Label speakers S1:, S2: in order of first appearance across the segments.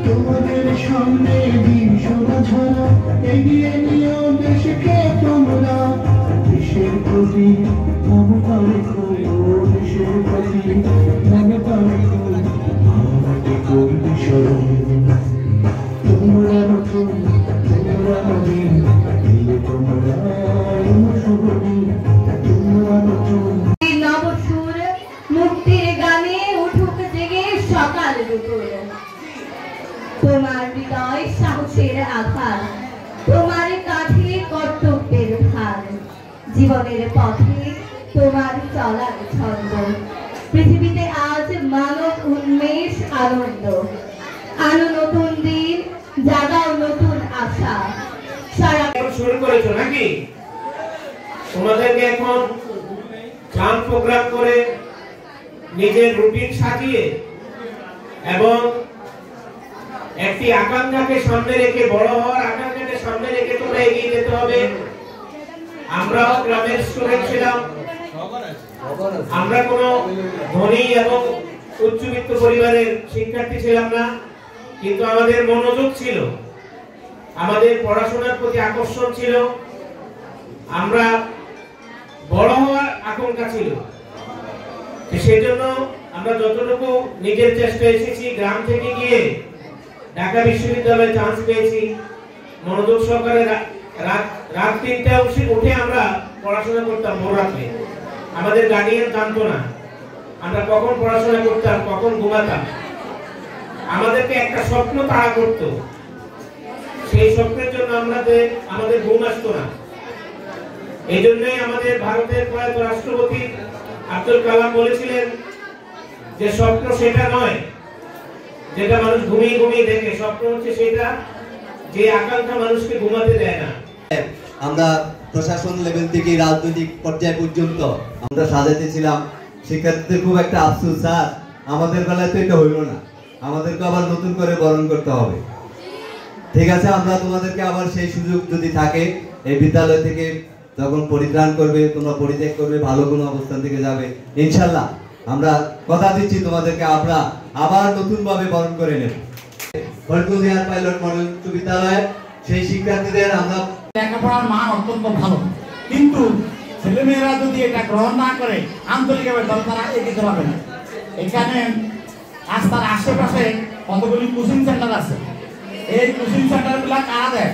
S1: তোমাদের সামনে দিন সোনা ঝরা এগিয়ে নিও দেশকে তোমরা দেশের প্রতি মমতা রেখো দেশের প্রতি মমতা রেখো আমাকে করবি স্মরণ তোমরা নতুন তোমরা নবীন তোমরা শুভ দিন তোমরা নতুন
S2: নবসুর মুক্তির গানে উঠুক জেগে সকাল দুপুর তোমার হৃদয় সাহসের আঘাত তোমার কাঁধে কর্তব্যের ভার জীবনের পথে তোমার চলার ছন্দ পৃথিবীতে আজ মানব উন্মেষ আনন্দ আলো নতুন দিন জাগাও নতুন আশা সারা
S3: শুরু করেছো নাকি তোমাদেরকে এখন গান প্রোগ্রাম করে নিজের রুটিন সাজিয়ে এবং একটি আকাঙ্ক্ষাকে সামনে রেখে বড় হওয়ার আকাঙ্ক্ষাকে সামনে রেখে তোমরা এগিয়ে যেতে হবে। আমরাও গ্রামের স্টুডেন্ট ছিলাম, আমরা কোনো ধনী এবং উচ্চবিত্ত পরিবারের শিক্ষার্থী ছিলাম না, কিন্তু আমাদের মনোযোগ ছিল, আমাদের পড়াশোনার প্রতি আকর্ষণ ছিল, আমরা বড় হওয়ার আকাঙ্ক্ষা ছিল। সেই জন্য আমরা যতটুকু নিজের চেষ্টায় এসেছি, গ্রাম থেকে গিয়ে ঢাকা বিশ্ববিদ্যালয়ে চান্স পেয়েছি, মনোযোগ সহকারে রাত 3টায় উঠে আমরা পড়াশোনা করতাম। ভোর রাতে আমাদের গার্ডিয়ান জানতো না আমরা কখন পড়াশোনা করতাম, কখন ঘুমাতাম। আমাদেরকে একটা স্বপ্ন তাড়া করতো, সেই স্বপ্নের জন্য আমাদের ঘুম আসতো না। এই জন্যই আমাদের ভারতের প্রয়াত রাষ্ট্রপতি আব্দুল কালাম বলেছিলেন যে স্বপ্ন সেটা নয় যেটা মানুষ ঘুমিয়ে ঘুমিয়ে দেখে, স্বপ্ন হচ্ছে সেটা যে আকাঙ্ক্ষা মানুষকে ঘুমাতে দেয় না।
S4: আমরা প্রশাসন লেভেল থেকে রাজনৈতিক পর্যায় পর্যন্ত আমরা সাজাতেছিলাম। শিক্ষার্থীদের খুব একটা আফসোস, স্যার আমাদের বেলায় তো এটা হইল না, আমাদেরকে আবার নতুন করে বরণ করতে হবে। ঠিক আছে, আমরা তোমাদেরকে আবার সেই সুযোগ যদি থাকে এই বিদ্যালয় থেকে যখন পরিত্রাণ করবে, তোমরা পরিত্যাগ করবে, ভালো কোনো অবস্থান থেকে যাবে, ইনশাল্লাহ আমরা কথা দিচ্ছি তোমাদেরকে আমরা আবার নতুন ভাবে বরণ করে নেব। ফরিদপুর এয়ার পাইলট মডেল উচ্চ বিদ্যালয়ে সেই শিক্ষার্থীদের আমরা
S5: লেখাপড়ার মান অত্যন্ত ভালো, কিন্তু ছেলেমেয়েরা যদি এটা গ্রহণ না করে আন্তরিকভাবে তারা এগিয়ে পাবে না। এখানে আজ তার আশেপাশে কতগুলি কোচিং সেন্টার আছে, এই কোচিং সেন্টারগুলো কারা দেয়?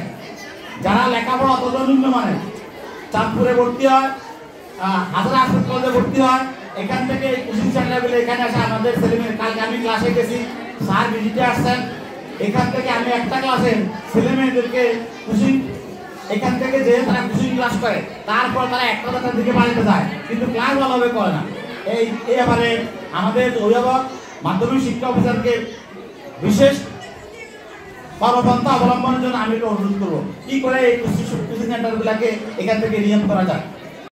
S5: যারা লেখাপড়া অতটা নিম্নমানের, চাঁদপুরে ভর্তি হয়, হাজারা আশরফ কলেজে ভর্তি হয়, এখান থেকে এই কোচিং সেন্টারগুলো এখানে আসে আমাদের ছেলেমেয়ের। কালকে আমি ক্লাসে গেছি, স্যার ভিজিটে আসছেন, এখান থেকে আমি একটা ক্লাসে ছেলেমেয়েদেরকে কোচিং এখান থেকে যে তারা কোচিং ক্লাস করে, তারপর তারা একটা জায়গার দিকে বাড়িতে যায়, কিন্তু ক্লাস ভালোভাবে করে না। এই ব্যাপারে আমাদের অভিভাবক মাধ্যমিক শিক্ষা অফিসারকে বিশেষ কর্মপন্থা অবলম্বনের জন্য আমি একটু অনুরোধ করবো, কি করে এই কোচিং সেন্টারগুলোকে এখান থেকে নিয়ম করা যায়।